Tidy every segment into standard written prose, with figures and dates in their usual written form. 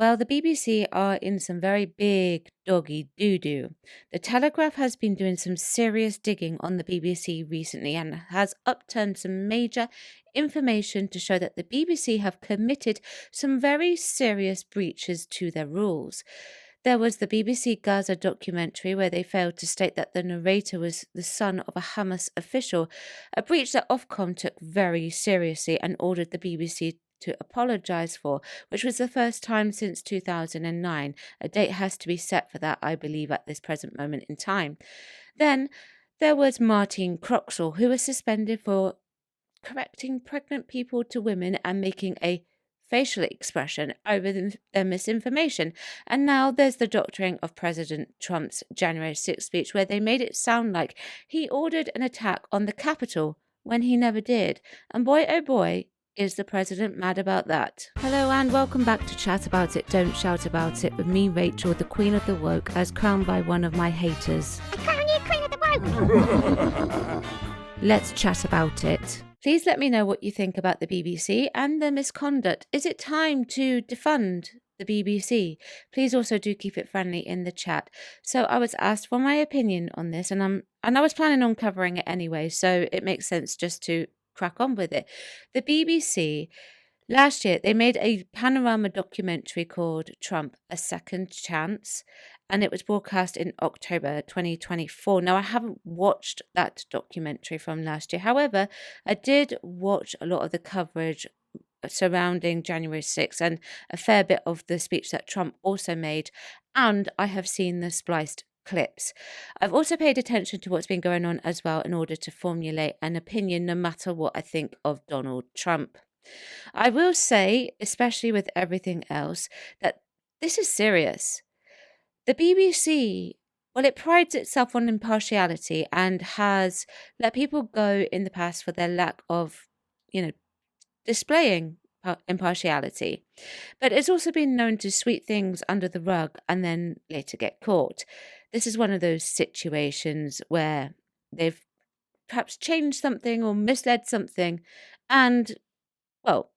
Well, the BBC are in some very big doggy doo doo. The Telegraph has been doing some serious digging on the BBC recently and has upturned some major information to show that the BBC have committed some very serious breaches to their rules. There was the BBC Gaza documentary where they failed to state that the narrator was the son of a Hamas official, a breach that Ofcom took very seriously and ordered the BBC to apologise for, which was the first time since 2009. A date has to be set for that, I believe, at this present moment in time. Then there was Martin Croxall, who was suspended for correcting pregnant people to women and making a facial expression over their misinformation. And now there's the doctoring of President Trump's January 6th speech, where they made it sound like he ordered an attack on the Capitol when he never did. And boy, oh boy, is the president mad about that? Hello and welcome back to Chat About It, Don't Shout About It with me, Rachel, the Queen of the Woke, as crowned by one of my haters. I crown you Queen of the Woke! Let's chat about it. Please let me know what you think about the BBC and their misconduct. Is it time to defund the BBC? Please also do keep it friendly in the chat. So I was asked for my opinion on this, and I was planning on covering it anyway, so it makes sense just to crack on with it. The BBC last year, they made a panorama documentary called Trump, A Second Chance, and it was broadcast in October 2024. Now, I haven't watched that documentary from last year. However, I did watch a lot of the coverage surrounding January 6th and a fair bit of the speech that Trump also made, and I have seen the spliced clips. I've also paid attention to what's been going on as well in order to formulate an opinion no matter what I think of Donald Trump. I will say, especially with everything else, that this is serious. The BBC, well, it prides itself on impartiality and has let people go in the past for their lack of, displaying impartiality. But it's also been known to sweep things under the rug and then later get caught. This is one of those situations where they've perhaps changed something or misled something and, well,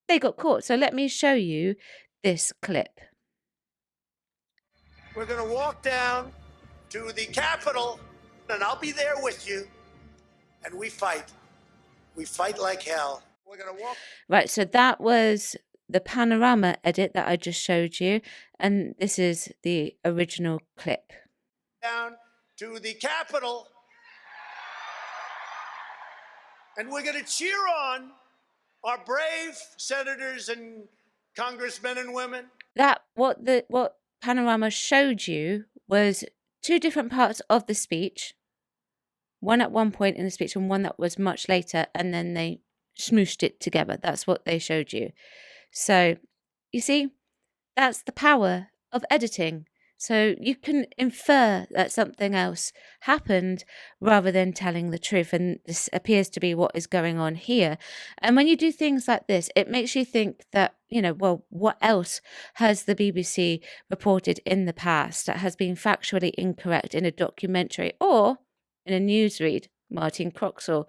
they got caught. So let me show you this clip. We're going to walk down to the Capitol, and I'll be there with you. And we fight. We fight like hell. We're going to walk. Right, so that was the panorama edit that I just showed you. And this is the original clip. Down to the Capitol, and we're going to cheer on our brave senators and congressmen and women. That what panorama showed you was two different parts of the speech. One at one point in the speech and one that was much later, and then they smooshed it together. That's what they showed you. So, you see, that's the power of editing. So you can infer that something else happened rather than telling the truth. And this appears to be what is going on here. And when you do things like this, it makes you think that, well, what else has the BBC reported in the past that has been factually incorrect in a documentary or in a newsread? Martin Croxall,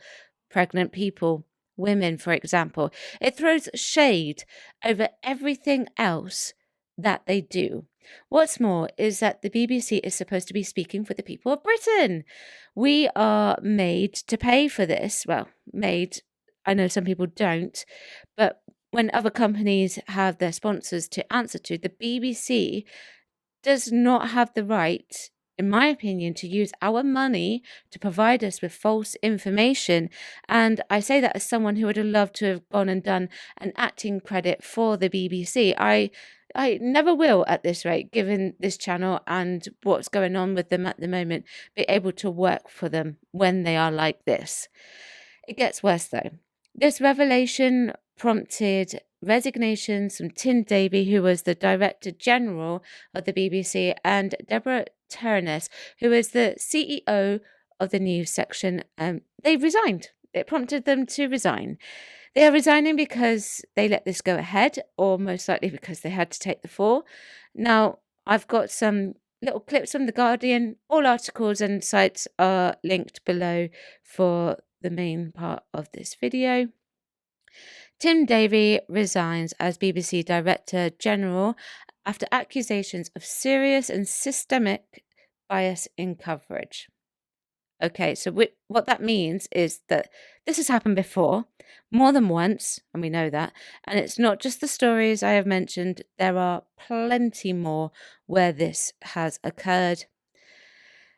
pregnant people, women, for example. It throws shade over everything else that they do. What's more is that the BBC is supposed to be speaking for the people of Britain. We are made to pay for this. Well, made, I know some people don't, but when other companies have their sponsors to answer to, the BBC does not have the right, in my opinion, to use our money to provide us with false information. And I say that as someone who would have loved to have gone and done an acting credit for the BBC. I never will at this rate, given this channel and what's going on with them at the moment, be able to work for them when they are like this. It gets worse though. This revelation prompted resignations from Tim Davie, who was the Director General of the BBC, and Deborah Turness, who is the CEO of the news section. They resigned. It prompted them to resign. They are resigning because they let this go ahead, or most likely because they had to take the fall. Now, I've got some little clips from The Guardian. All articles and sites are linked below for the main part of this video. Tim Davie resigns as BBC Director General after accusations of serious and systemic bias in coverage. Okay, so what that means is that this has happened before, more than once, and we know that. And it's not just the stories I have mentioned, there are plenty more where this has occurred.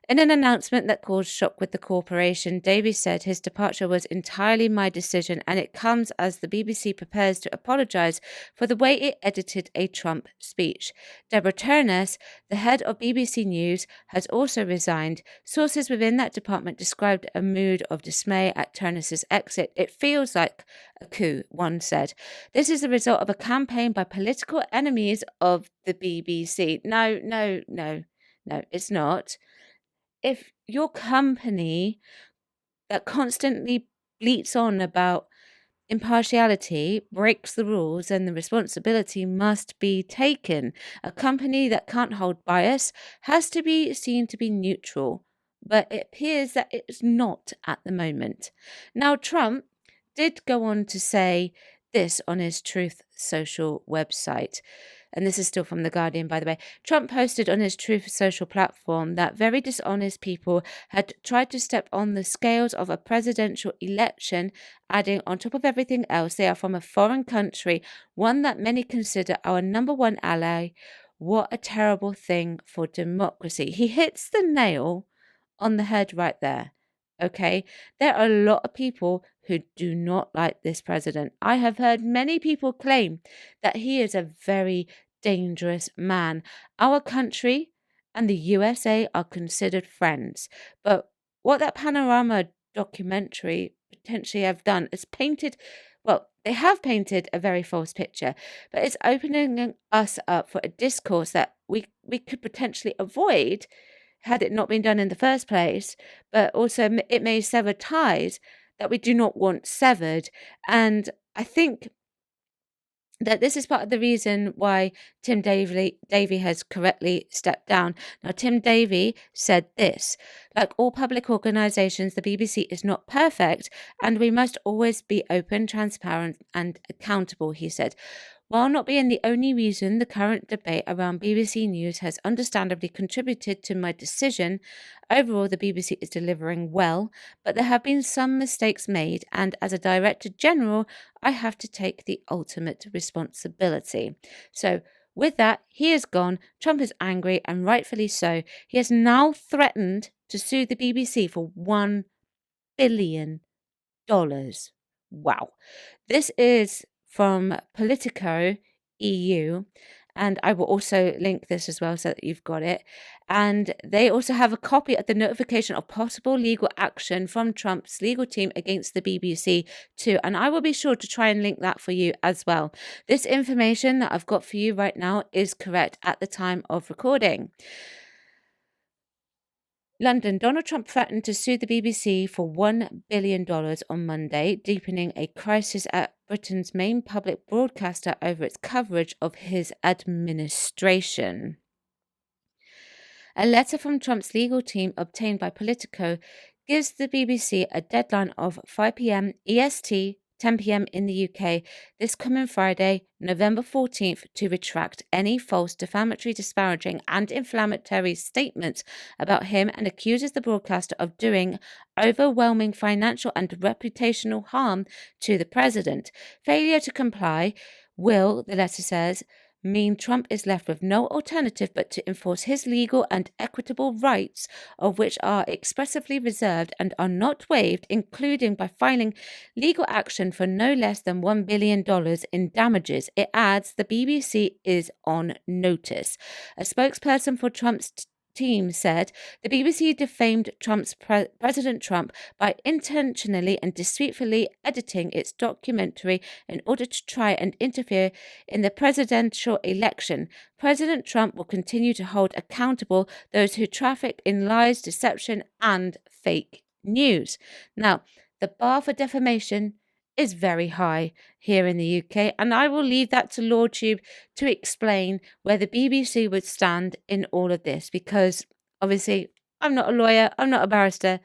In an announcement that caused shock with the corporation, Davies said his departure was entirely my decision and it comes as the BBC prepares to apologise for the way it edited a Trump speech. Deborah Turness, the head of BBC News, has also resigned. Sources within that department described a mood of dismay at Turness's exit. It feels like a coup, one said. This is the result of a campaign by political enemies of the BBC. No, it's not. If your company that constantly bleats on about impartiality breaks the rules, then the responsibility must be taken. A company that can't hold bias has to be seen to be neutral, but it appears that it's not at the moment. Now, Trump did go on to say this on his Truth Social website. And this is still from The Guardian, by the way. Trump posted on his Truth Social platform that very dishonest people had tried to step on the scales of a presidential election, adding, on top of everything else, they are from a foreign country, one that many consider our number one ally. What a terrible thing for democracy. He hits the nail on the head right there. Okay, there are a lot of people who do not like this president. I have heard many people claim that he is a very dangerous man. Our country and the USA are considered friends, but what that Panorama documentary potentially have done is painted, well, they have painted a very false picture, but it's opening us up for a discourse that we could potentially avoid had it not been done in the first place, but also it may sever ties that we do not want severed. And I think that this is part of the reason why Tim Davie has correctly stepped down. Now, Tim Davie said this, like all public organisations, the BBC is not perfect and we must always be open, transparent and accountable, he said. While not being the only reason the current debate around BBC News has understandably contributed to my decision, overall the BBC is delivering well, but there have been some mistakes made, and as a Director General, I have to take the ultimate responsibility. So, with that, he is gone. Trump is angry, and rightfully so. He has now threatened to sue the BBC for $1 billion. Wow. This is from Politico EU, and I will also link this as well so that you've got it. And they also have a copy of the notification of possible legal action from Trump's legal team against the BBC too. And I will be sure to try and link that for you as well. This information that I've got for you right now is correct at the time of recording. London. Donald Trump threatened to sue the BBC for $1 billion on Monday, deepening a crisis at Britain's main public broadcaster over its coverage of his administration. A letter from Trump's legal team obtained by Politico gives the BBC a deadline of 5 p.m. EST, 10 p.m. in the UK, this coming Friday, November 14th, to retract any false, defamatory, disparaging, and inflammatory statements about him and accuses the broadcaster of doing overwhelming financial and reputational harm to the president. Failure to comply will, the letter says, mean Trump is left with no alternative but to enforce his legal and equitable rights, of which are expressly reserved and are not waived, including by filing legal action for no less than $1 billion in damages. It adds the BBC is on notice. A spokesperson for Trump's team said the BBC defamed President Trump by intentionally and deceitfully editing its documentary in order to try and interfere in the presidential election. President Trump will continue to hold accountable those who traffic in lies, deception, and fake news. Now, the bar for defamation is very high here in the UK, and I will leave that to LawTube to explain where the BBC would stand in all of this, because obviously I'm not a lawyer, I'm not a barrister,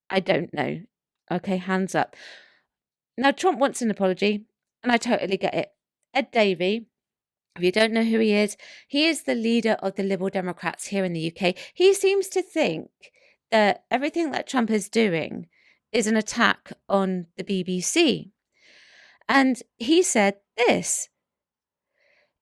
I don't know. Okay, hands up. Now, Trump wants an apology. and I totally get it. Ed Davey, if you don't know who he is the leader of the Liberal Democrats here in the UK. He seems to think that everything that Trump is doing is an attack on the BBC. And he said this: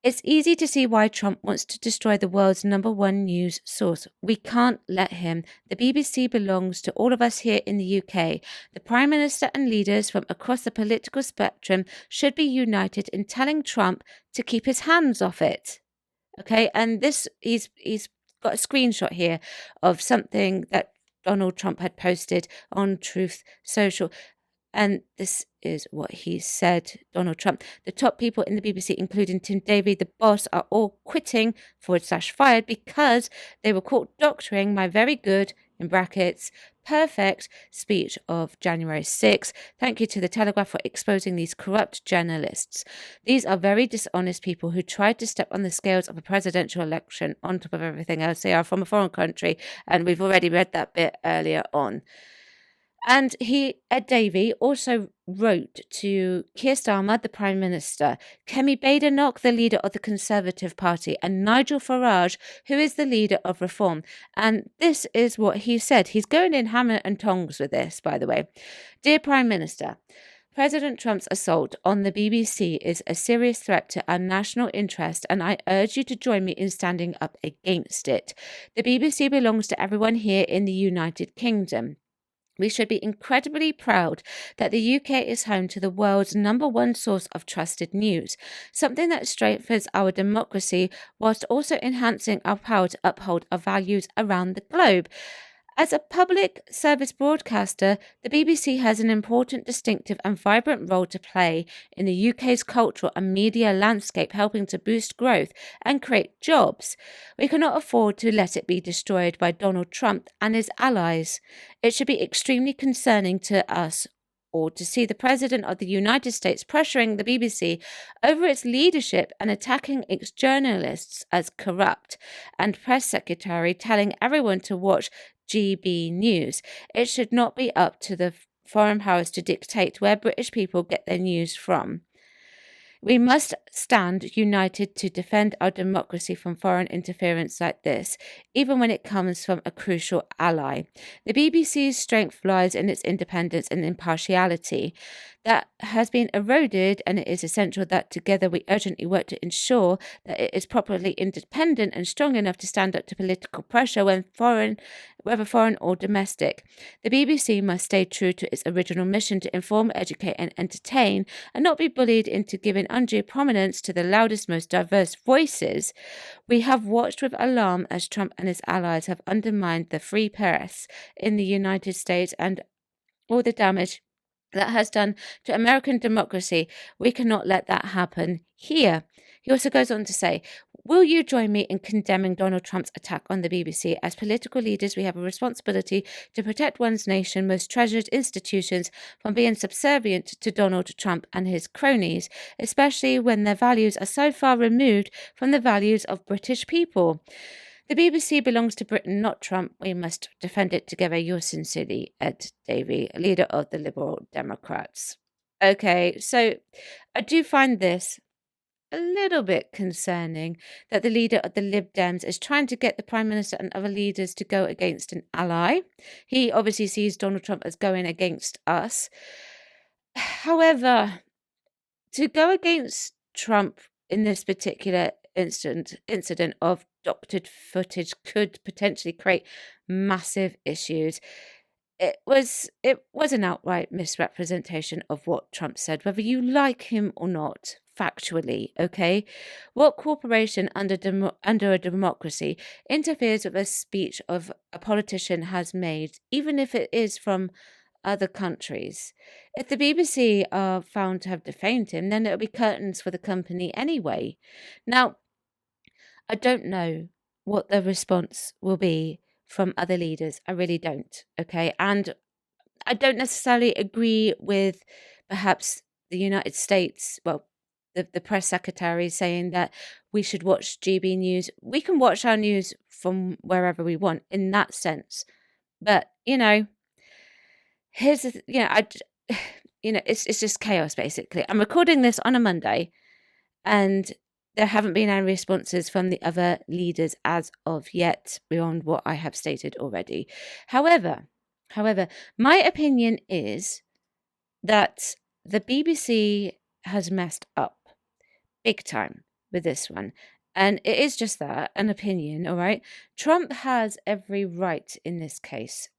"It's easy to see why Trump wants to destroy the world's #1 news source. We can't let him. The BBC belongs to all of us here in the UK. The Prime Minister and leaders from across the political spectrum should be united in telling Trump to keep his hands off it." Okay, and this he's got a screenshot here of something that Donald Trump had posted on Truth Social. And this is what he said, Donald Trump. "The top people in the BBC, including Tim Davie, the boss, are all quitting /fired because they were caught doctoring my very good, in brackets, perfect speech of January 6th. Thank you to The Telegraph for exposing these corrupt journalists. These are very dishonest people who tried to step on the scales of a presidential election on top of everything else. They are from a foreign country, and we've already read that bit earlier on." And Ed Davey, also wrote to Keir Starmer, the Prime Minister, Kemi Badenoch, the leader of the Conservative Party, and Nigel Farage, who is the leader of Reform. And this is what he said. He's going in hammer and tongs with this, by the way. "Dear Prime Minister, President Trump's assault on the BBC is a serious threat to our national interest, and I urge you to join me in standing up against it. The BBC belongs to everyone here in the United Kingdom. We should be incredibly proud that the UK is home to the world's #1 source of trusted news, something that strengthens our democracy whilst also enhancing our power to uphold our values around the globe. As a public service broadcaster, the BBC has an important, distinctive and vibrant role to play in the UK's cultural and media landscape, helping to boost growth and create jobs. We cannot afford to let it be destroyed by Donald Trump and his allies. It should be extremely concerning to us or to see the President of the United States pressuring the BBC over its leadership and attacking its journalists as corrupt, and Press Secretary telling everyone to watch GB News. It should not be up to the foreign powers to dictate where British people get their news from. We must stand united to defend our democracy from foreign interference like this, even when it comes from a crucial ally. The BBC's strength lies in its independence and impartiality. That has been eroded, and it is essential that together we urgently work to ensure that it is properly independent and strong enough to stand up to political pressure whether foreign or domestic. The BBC must stay true to its original mission to inform, educate and entertain, and not be bullied into giving undue prominence to the loudest, most diverse voices. We have watched with alarm as Trump and his allies have undermined the free press in the United States and all the damage that has done to American democracy. We cannot let that happen here. He also goes on to say, will you join me in condemning Donald Trump's attack on the BBC? As political leaders, we have a responsibility to protect one's nation's most treasured institutions from being subservient to Donald Trump and his cronies, especially when their values are so far removed from the values of British people. The BBC belongs to Britain, not Trump. We must defend it together. Yours sincerely, Ed Davey, leader of the Liberal Democrats. Okay, so I do find this a little bit concerning that the leader of the Lib Dems is trying to get the Prime Minister and other leaders to go against an ally. He obviously sees Donald Trump as going against us. However, to go against Trump in this particular incident of doctored footage could potentially create massive issues. It was an outright misrepresentation of what Trump said, whether you like him or not, factually, okay? What corporation under a democracy interferes with a speech of a politician has made, even if it is from other countries? If the BBC are found to have defamed him, then it'll be curtains for the company anyway. Now, I don't know what the response will be from other leaders. I really don't, okay? And I don't necessarily agree with perhaps the United States, well, the press secretary saying that we should watch GB News. We can watch our news from wherever we want in that sense. But, here's the it's just chaos, basically. I'm recording this on a Monday, and there haven't been any responses from the other leaders as of yet, beyond what I have stated already. However, my opinion is that the BBC has messed up big time with this one. And it is just that, an opinion, all right? Trump has every right in this case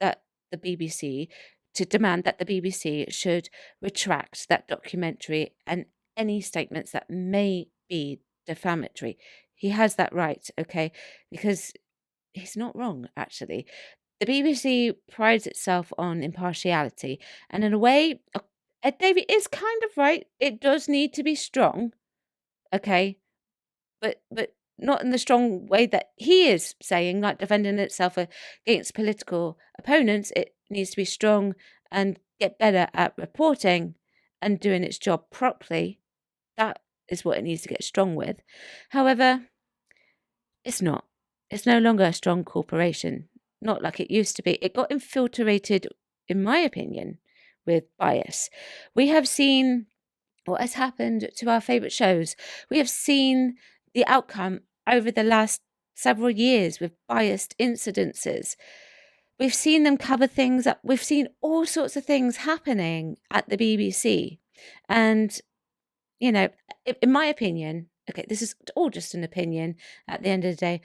that the BBC, to demand that the BBC should retract that documentary and any statements that may be defamatory. He has that right, okay? Because he's not wrong, actually. The BBC prides itself on impartiality, and in a way, Ed Davey is kind of right. It does need to be strong, okay? But not in the strong way that he is saying, like defending itself against political opponents. It needs to be strong and get better at reporting and doing its job properly. That is what it needs to get strong with. However, it's not. It's no longer a strong corporation, not like it used to be. It got infiltrated, in my opinion, with bias. We have seen what has happened to our favourite shows. We have seen the outcome over the last several years with biased incidences. We've seen them cover things up. We've seen all sorts of things happening at the BBC. And, in my opinion, okay, this is all just an opinion at the end of the day,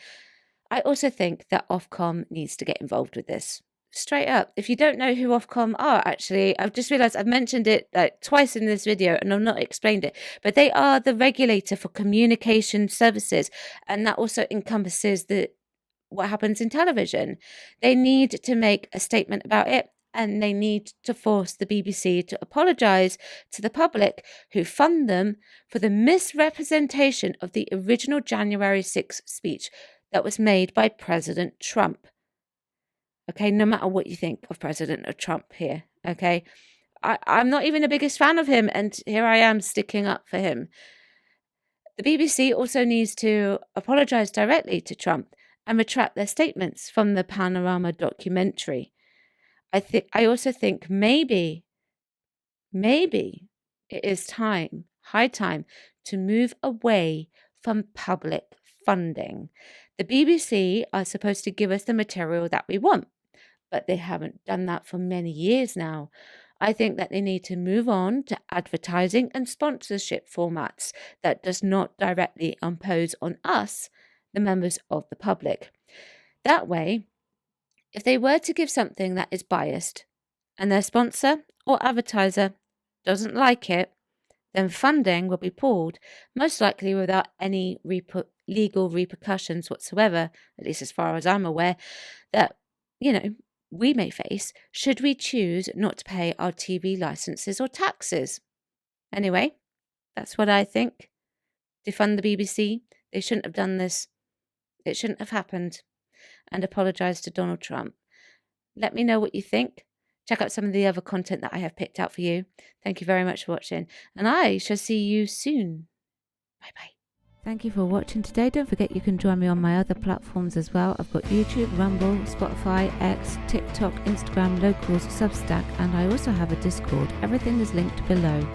I also think that Ofcom needs to get involved with this. Straight up. If you don't know who Ofcom are, actually, I've just realised I've mentioned it twice in this video and I've not explained it, but they are the regulator for communication services, and that also encompasses what happens in television. They need to make a statement about it, and they need to force the BBC to apologise to the public who fund them for the misrepresentation of the original January 6th speech that was made by President Trump. Okay, no matter what you think of President Trump here, okay? I'm not even the biggest fan of him, and here I am sticking up for him. The BBC also needs to apologise directly to Trump and retract their statements from the Panorama documentary. I also think maybe it is high time to move away from public funding. The BBC are supposed to give us the material that we want, but they haven't done that for many years now. I think that they need to move on to advertising and sponsorship formats that does not directly impose on us, the members of the public. That way, if they were to give something that is biased and their sponsor or advertiser doesn't like it, then funding will be pulled, most likely without any legal repercussions whatsoever, at least as far as I'm aware, that, we may face should we choose not to pay our TV licenses or taxes. Anyway, that's what I think. Defund the BBC. They shouldn't have done this. It shouldn't have happened. And apologise to Donald Trump. Let me know what you think. Check out some of the other content that I have picked out for you. Thank you very much for watching, and I shall see you soon. Bye-bye. Thank you for watching today. Don't forget you can join me on my other platforms as well. I've got YouTube, Rumble, Spotify, X, TikTok, Instagram, Locals, Substack, and I also have a Discord. Everything is linked below.